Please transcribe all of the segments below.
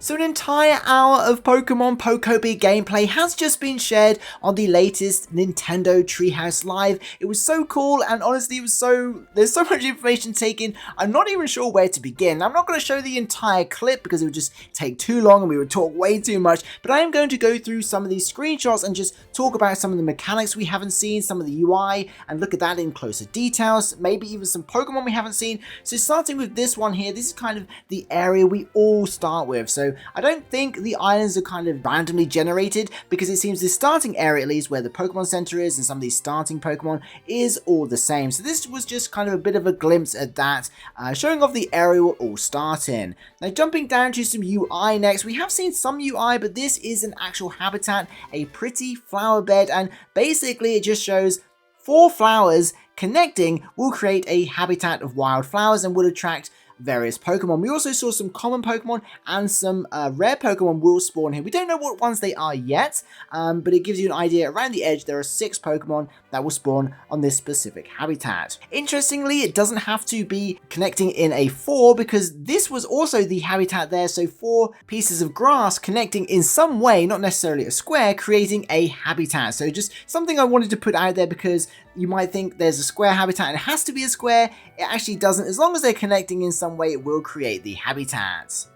So an entire hour of Pokemon Pokopia gameplay has just been shared on the latest Nintendo Treehouse Live. It was so cool, and honestly there's so much information taken, I'm not even sure where to begin. I'm not going to show the entire clip because it would just take too long and we would talk way too much, but I am going to go through some of these screenshots and just talk about some of the mechanics we haven't seen, some of the UI, and look at that in closer details, maybe even some Pokemon we haven't seen. So starting with this one here, this is kind of the area we all start with. So I don't think the islands are kind of randomly generated, because it seems the starting area, at least where the Pokemon Center is and some of these starting Pokemon, is all the same. So this was just kind of a bit of a glimpse at that, showing off the area we'll all start in. Now jumping down to some UI next, we have seen some UI, but this is an actual habitat, a pretty flower bed, and basically it just shows 4 flowers connecting will create a habitat of wildflowers and will attract various Pokemon. We also saw some common Pokemon and some rare Pokemon will spawn here. We don't know what ones they are yet, but it gives you an idea. Around the edge there are 6 Pokemon that will spawn on this specific habitat. Interestingly, it doesn't have to be connecting in a 4, because this was also the habitat there, so 4 pieces of grass connecting in some way, not necessarily a square, creating a habitat. So just something I wanted to put out there, because you might think there's a square habitat and it has to be a square. It actually doesn't. As long as they're connecting in some way, it will create the habitat.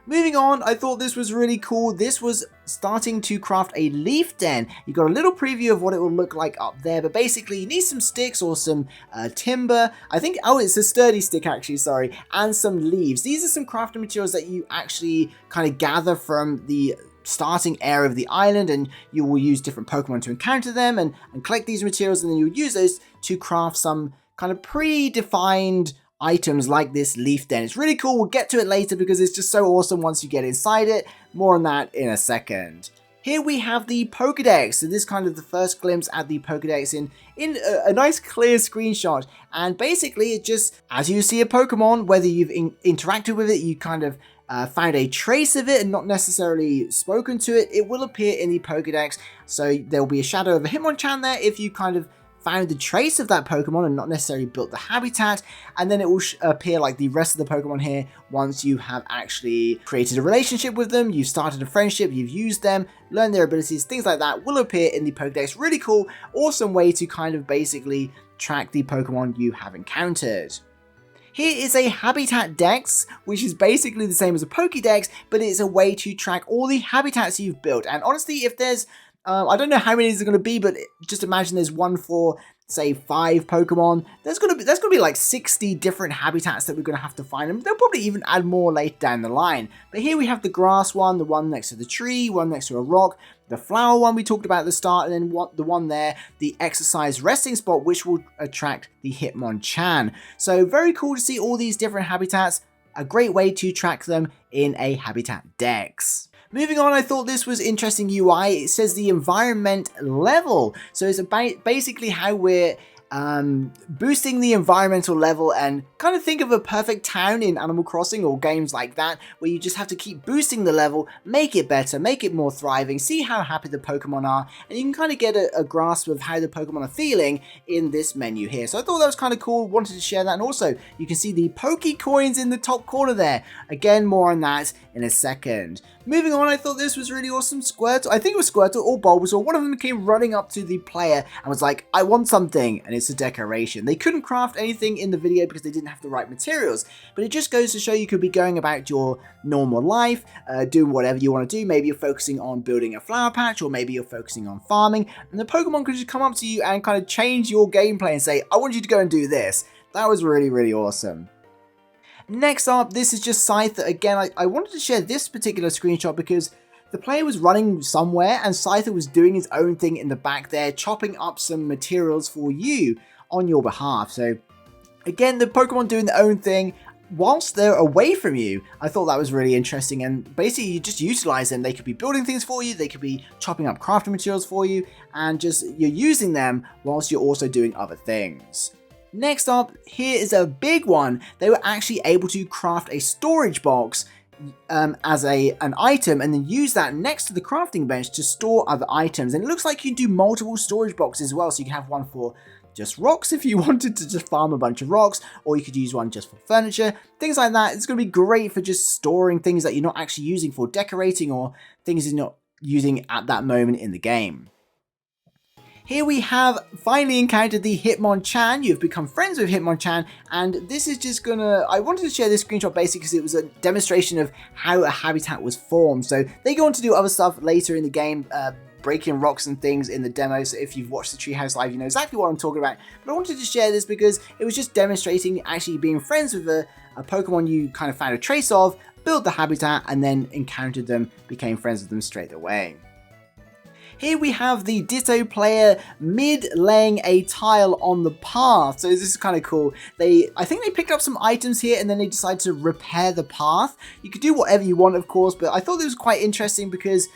Moving on, I thought this was really cool. This was starting to craft a leaf den. You got a little preview of what it will look like up there, but basically you need some sticks or some timber. I think, oh, it's a sturdy stick actually, sorry, and some leaves. These are some crafting materials that you actually kind of gather from the starting area of the island, and you will use different Pokemon to encounter them and collect these materials, and then you'll use those to craft some kind of predefined items like this leaf den. It's really cool. We'll get to it later because it's just so awesome once you get inside it. More on that in a second. Here we have the Pokedex. So this is kind of the first glimpse at the Pokedex in a nice clear screenshot. And basically it just, as you see a Pokemon, whether you've interacted with it, you kind of found a trace of it and not necessarily spoken to it, it will appear in the Pokedex. So there will be a shadow of a Hitmonchan there if you kind of found the trace of that Pokemon and not necessarily built the habitat, and then it will appear like the rest of the Pokemon here once you have actually created a relationship with them, you've started a friendship, you've used them, learned their abilities, things like that will appear in the Pokedex. Really cool, awesome way to kind of basically track the Pokemon you have encountered. Here is a Habitat Dex, which is basically the same as a Pokédex, but it's a way to track all the habitats you've built. And honestly, if there's I don't know how many there's going to be, but just imagine there's one for, say, 5 Pokemon. There's going to be like 60 different habitats that we're going to have to find, and they'll probably even add more later down the line. But here we have the grass one, the one next to the tree, one next to a rock, the flower one we talked about at the start, and then the one there, the exercise resting spot, which will attract the Hitmonchan. So very cool to see all these different habitats. A great way to track them in a Habitat Dex. Moving on, I thought this was interesting UI. It says the environment level. So it's about basically how we're boosting the environmental level, and kind of think of a perfect town in Animal Crossing or games like that, where you just have to keep boosting the level, make it better, make it more thriving, see how happy the Pokemon are, and you can kind of get a grasp of how the Pokemon are feeling in this menu here. So I thought that was kind of cool, wanted to share that, and also you can see the Poke Coins in the top corner there. Again, more on that in a second. Moving on, I thought this was really awesome. Squirtle, I think it was Squirtle or Bulbasaur, one of them came running up to the player and was like, I want something, and it's a decoration. They couldn't craft anything in the video because they didn't have the right materials, but it just goes to show you could be going about your normal life, doing whatever you want to do. Maybe you're focusing on building a flower patch, or maybe you're focusing on farming, and the Pokemon could just come up to you and kind of change your gameplay and say, I want you to go and do this. That was really, really awesome. Next up, this is just Scyther. Again, I wanted to share this particular screenshot because the player was running somewhere and Scyther was doing his own thing in the back there, chopping up some materials for you on your behalf. So again, the Pokemon doing their own thing whilst they're away from you. I thought that was really interesting, and basically you just utilize them. They could be building things for you, they could be chopping up crafting materials for you, and just you're using them whilst you're also doing other things. Next up, here is a big one. They were actually able to craft a storage box as an item, and then use that next to the crafting bench to store other items. And it looks like you can do multiple storage boxes as well, so you can have one for just rocks if you wanted to just farm a bunch of rocks, or you could use one just for furniture, things like that. It's going to be great for just storing things that you're not actually using for decorating, or things you're not using at that moment in the game. Here we have finally encountered the Hitmonchan. You've become friends with Hitmonchan, and this is just gonna... I wanted to share this screenshot basically because it was a demonstration of how a habitat was formed. So they go on to do other stuff later in the game, breaking rocks and things in the demo. So if you've watched the Treehouse live, you know exactly what I'm talking about. But I wanted to share this because it was just demonstrating actually being friends with a Pokemon you kind of found a trace of, build the habitat, and then encountered them, became friends with them straight away. Here we have the Ditto player mid-laying a tile on the path. So this is kind of cool. I think they picked up some items here and then they decided to repair the path. You could do whatever you want, of course, but I thought this was quite interesting because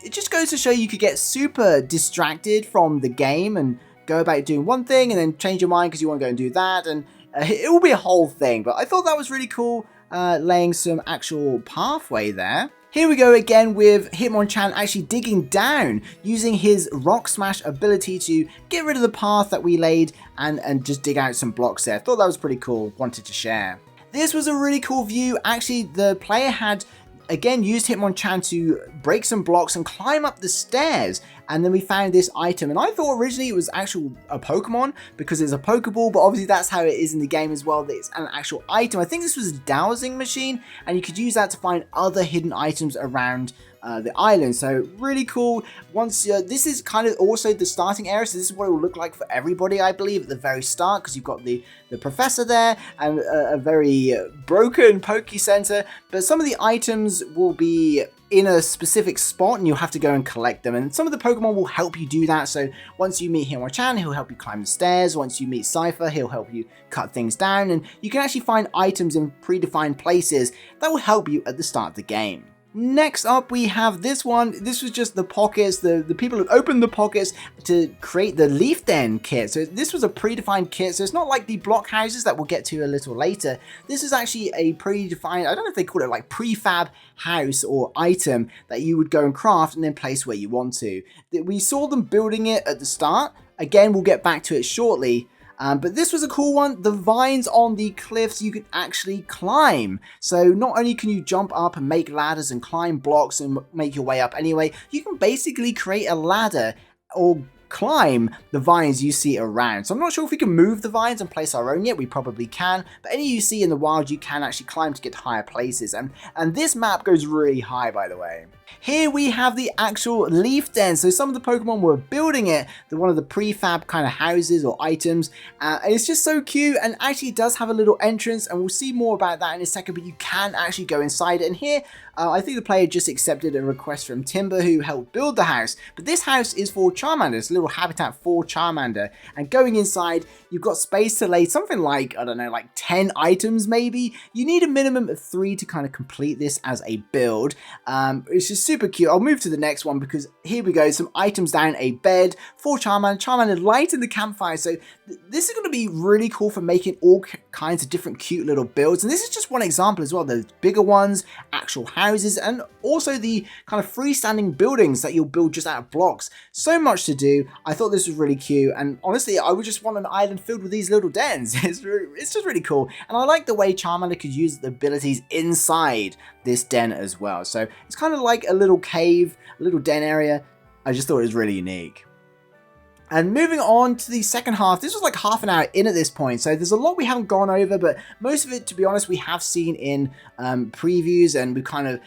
it just goes to show you could get super distracted from the game and go about doing one thing and then change your mind because you want to go and do that. And it will be a whole thing, but I thought that was really cool, laying some actual pathway there. Here we go again with Hitmonchan actually digging down, using his Rock Smash ability to get rid of the path that we laid and just dig out some blocks there. Thought that was pretty cool, wanted to share. This was a really cool view. Actually, the player had again used Hitmonchan to break some blocks and climb up the stairs, and then we found this item, and I thought originally it was actual a Pokemon because it's a Pokeball, but obviously that's how it is in the game as well, that it's an actual item. I think this was a dowsing machine, and you could use that to find other hidden items around the island. So really cool. Once this is kind of also the starting area, so this is what it will look like for everybody, I believe, at the very start, because you've got the professor there and a very broken Poke Center, but some of the items will be in a specific spot and you'll have to go and collect them, and some of the Pokemon will help you do that. So once you meet Hitmonchan, he'll help you climb the stairs. Once you meet Cypher, he'll help you cut things down, and you can actually find items in predefined places that will help you at the start of the game. Next up, we have this one. This was just the pockets. The people who opened the pockets to create the Leaf Den kit. So this was a predefined kit. So it's not like the block houses that we'll get to a little later. This is actually a predefined, I don't know if they call it like prefab house or item that you would go and craft and then place where you want to. We saw them building it at the start. Again, we'll get back to it shortly. But this was a cool one. The vines on the cliffs you can actually climb. So not only can you jump up and make ladders and climb blocks and make your way up anyway, you can basically create a ladder or climb the vines you see around. So I'm not sure if we can move the vines and place our own yet. We probably can, but any you see in the wild you can actually climb to get higher places, and this map goes really high, by the way. Here we have the actual Leaf Den. So some of the Pokemon were building it, one of the prefab kind of houses or items, and it's just so cute, and actually it does have a little entrance, and we'll see more about that in a second, but you can actually go inside it. And here I think the player just accepted a request from Timber, who helped build the house, but this house is for Charmander. It's a little habitat for Charmander, and going inside you've got space to lay something like, I don't know, like 10 items maybe. You need a minimum of 3 to kind of complete this as a build. It's just super cute. I'll move to the next one because here we go, some items down, a bed for Charmander. Charmander lighting the campfire. So this is going to be really cool for making all kinds of different cute little builds, and this is just one example as well. There's bigger ones, actual houses, and also the kind of freestanding buildings that you'll build just out of blocks. So much to do. I thought this was really cute, and honestly I would just want an island filled with these little dens. It's just really cool, and I like the way Charmander could use the abilities inside this den as well. So it's kind of like a little cave, a little den area. I just thought it was really unique. And moving on to the second half, this was like half an hour in at this point, so there's a lot we haven't gone over, but most of it, to be honest, we have seen in previews, and we kind of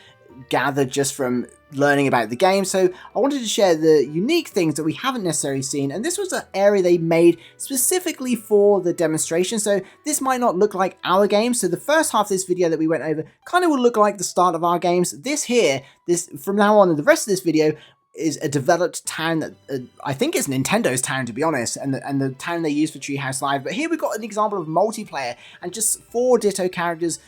gathered just from learning about the game. So I wanted to share the unique things that we haven't necessarily seen, and this was an area they made specifically for the demonstration. So this might not look like our game, so the first half of this video that we went over kind of will look like the start of our games. This here, this from now on, and the rest of this video is a developed town that I think is Nintendo's town, to be honest, and the town they use for Treehouse Live. But here we've got an example of multiplayer and just 4 Ditto characters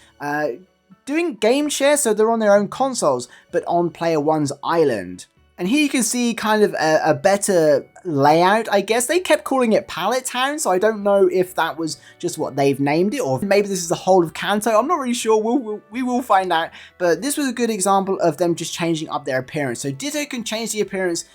doing game share, so they're on their own consoles, but on player 1's island. And here you can see kind of a better layout, I guess. They kept calling it Pallet Town, so I don't know if that was just what they've named it, or maybe this is the whole of Kanto. I'm not really sure. We will find out. But this was a good example of them just changing up their appearance. So Ditto can change the appearance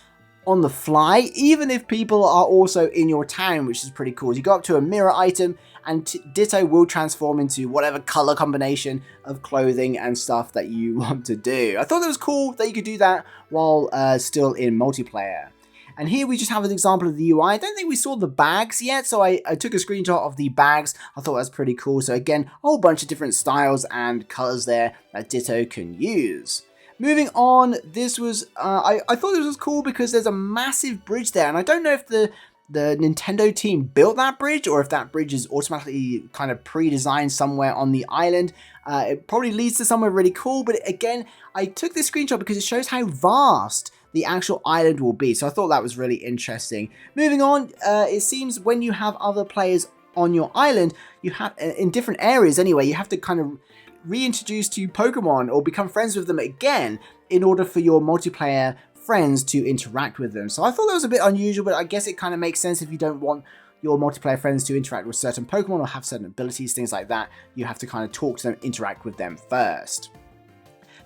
on the fly, even if people are also in your town, which is pretty cool. You go up to a mirror item and Ditto will transform into whatever color combination of clothing and stuff that you want to do. I thought it was cool that you could do that while still in multiplayer. And here we just have an example of the UI. I don't think we saw the bags yet, so I took a screenshot of the bags. I thought that was pretty cool. So again, a whole bunch of different styles and colors there that Ditto can use. Moving on, this was, I thought this was cool because there's a massive bridge there, and I don't know if the Nintendo team built that bridge or if that bridge is automatically kind of pre-designed somewhere on the island. It probably leads to somewhere really cool, but again, I took this screenshot because it shows how vast the actual island will be, so I thought that was really interesting. Moving on, it seems when you have other players on your island, you have, in different areas anyway, you have to kind of reintroduce to Pokemon or become friends with them again in order for your multiplayer friends to interact with them. So I thought that was a bit unusual, but I guess it kind of makes sense if you don't want your multiplayer friends to interact with certain Pokemon or have certain abilities, things like that. You have to kind of talk to them, interact with them first.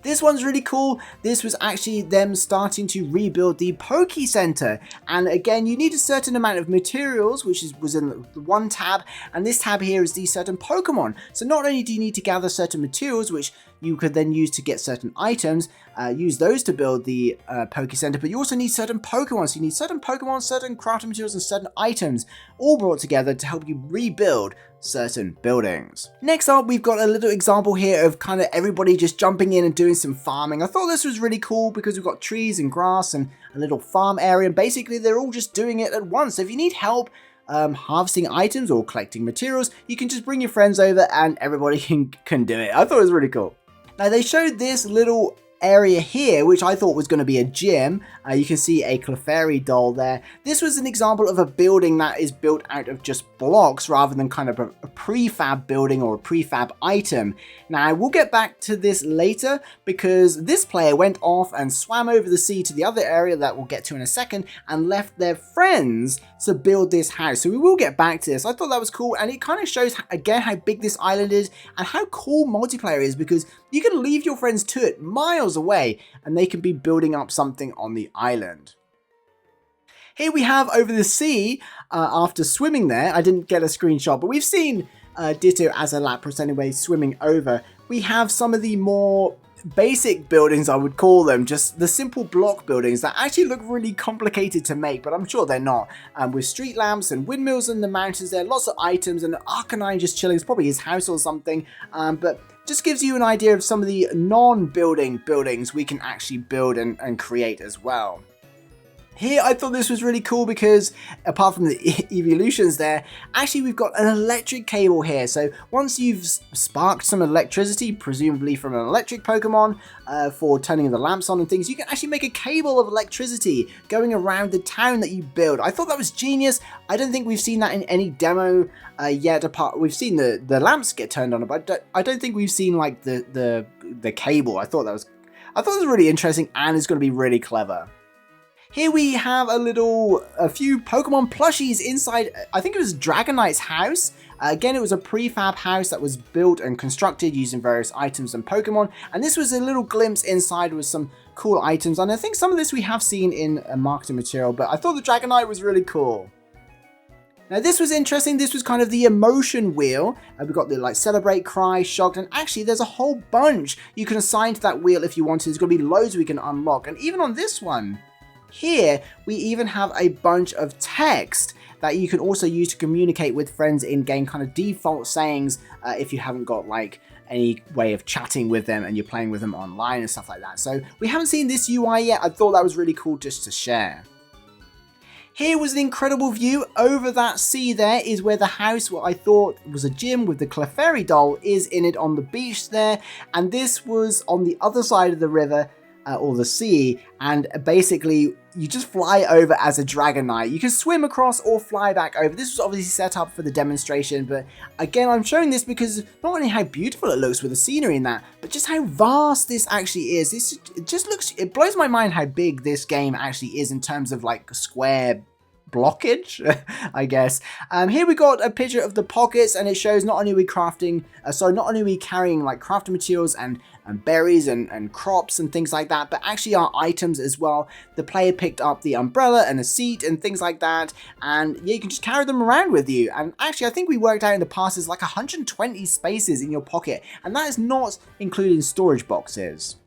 This one's really cool. This was actually them starting to rebuild the Poke Center. And again, you need a certain amount of materials, which was in the one tab. And this tab here is the certain Pokemon. So not only do you need to gather certain materials, which you could then use to get certain items, use those to build the Poke Center, but you also need certain Pokemon. So you need certain Pokemon, certain crafting materials, and certain items all brought together to help you rebuild certain buildings. Next up, we've got a little example here of kind of everybody just jumping in and doing some farming. I thought this was really cool because we've got trees and grass and a little farm area, and basically they're all just doing it at once. So if you need help harvesting items or collecting materials, you can just bring your friends over and everybody can do it. I thought it was really cool. Now they showed this little area here, which I thought was going to be a gym. You can see a Clefairy doll there. This was an example of a building that is built out of just blocks rather than kind of a prefab building or a prefab item. Now we'll get back to this later because this player went off and swam over the sea to the other area that we'll get to in a second and left their friends to build this house. So we will get back to this. I thought that was cool, and it kind of shows again how big this island is and how cool multiplayer is because you can leave your friends to it miles away and they can be building up something on the island. Here we have over the sea, after swimming there, I didn't get a screenshot, but we've seen Ditto as a Lapras anyway swimming over. We have some of the more basic buildings, I would call them, just the simple block buildings that actually look really complicated to make, but I'm sure they're not. With street lamps and windmills in the mountains there, lots of items, and Arcanine just chilling. It's probably his house or something, but just gives you an idea of some of the non-building buildings we can actually build and create as well. Here, I thought this was really cool because apart from the evolutions there, actually we've got an electric cable here. So once you've sparked some electricity, presumably from an electric Pokemon, for turning the lamps on and things, you can actually make a cable of electricity going around the town that you build. I thought that was genius. I don't think we've seen that in any demo yet. We've seen the lamps get turned on, but I don't think we've seen like the cable. I thought that was really interesting and it's going to be really clever. Here we have a few Pokemon plushies inside, I think it was Dragonite's house. Again, it was a prefab house that was built and constructed using various items and Pokemon. And this was a little glimpse inside with some cool items. And I think some of this we have seen in marketing material, but I thought the Dragonite was really cool. Now this was interesting. This was kind of the emotion wheel. We've got the like celebrate, cry, shocked, and actually there's a whole bunch you can assign to that wheel if you wanted. There's going to be loads we can unlock. And even on this one, here, we even have a bunch of text that you can also use to communicate with friends in-game, kind of default sayings if you haven't got like any way of chatting with them and you're playing with them online and stuff like that. So we haven't seen this UI yet. I thought that was really cool just to share. Here was an incredible view. Over that sea there is where the house, what I thought was a gym with the Clefairy doll, is in it on the beach there. And this was on the other side of the river, or the sea, and basically you just fly over as a Dragonite. You can swim across or fly back over. This was obviously set up for the demonstration, but again I'm showing this because not only how beautiful it looks with the scenery in that, but just how vast this actually is. It blows my mind how big this game actually is in terms of like square blockage, I guess. Here we got a picture of the pockets, and it shows not only are we carrying like crafting materials and berries and crops and things like that, but actually are items as well. The player picked up the umbrella and a seat and things like that, and yeah, you can just carry them around with you. And actually, I think we worked out in the past is like 120 spaces in your pocket, and that is not including storage boxes.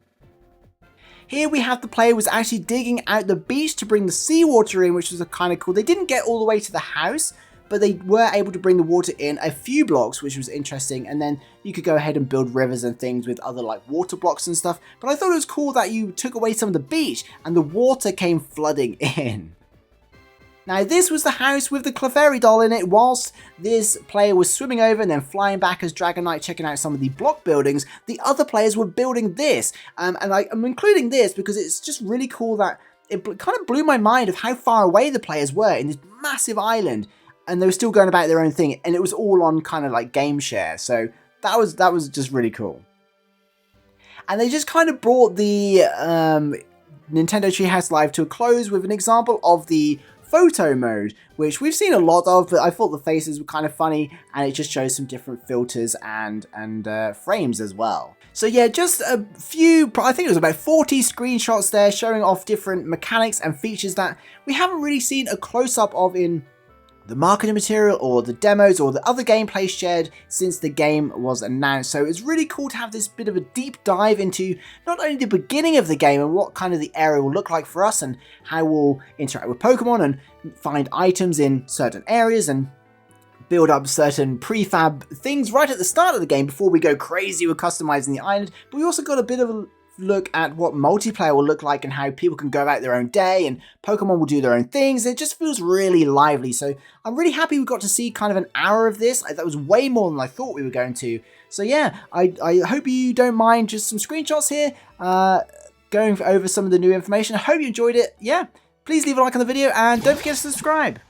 Here we have the player was actually digging out the beach to bring the seawater in, which was kind of cool. They didn't get all the way to the house, but they were able to bring the water in a few blocks, which was interesting. And then you could go ahead and build rivers and things with other like water blocks and stuff. But I thought it was cool that you took away some of the beach and the water came flooding in. Now this was the house with the Clefairy doll in it. Whilst this player was swimming over and then flying back as Dragon Knight checking out some of the block buildings, the other players were building this. And I'm including this because it's just really cool that it kind of blew my mind of how far away the players were in this massive island. And they were still going about their own thing, and it was all on kind of like game share. So that was just really cool. And they just kind of brought the Nintendo Treehouse Live to a close with an example of the photo mode, which we've seen a lot of, but I thought the faces were kind of funny, and it just shows some different filters and frames as well. So yeah, just a few, I think it was about 40 screenshots there showing off different mechanics and features that we haven't really seen a close-up of in the marketing material or the demos or the other gameplay shared since the game was announced. So it's really cool to have this bit of a deep dive into not only the beginning of the game and what kind of the area will look like for us and how we'll interact with Pokemon and find items in certain areas and build up certain prefab things right at the start of the game before we go crazy with customizing the island. But we also got a bit of a look at what multiplayer will look like and how people can go about their own day and Pokemon will do their own things. It just feels really lively. So I'm really happy we got to see kind of an hour of this. That was way more than I thought we were going to. So yeah, I hope you don't mind just some screenshots here, going over some of the new information. I hope you enjoyed it. Yeah, please leave a like on the video and don't forget to subscribe.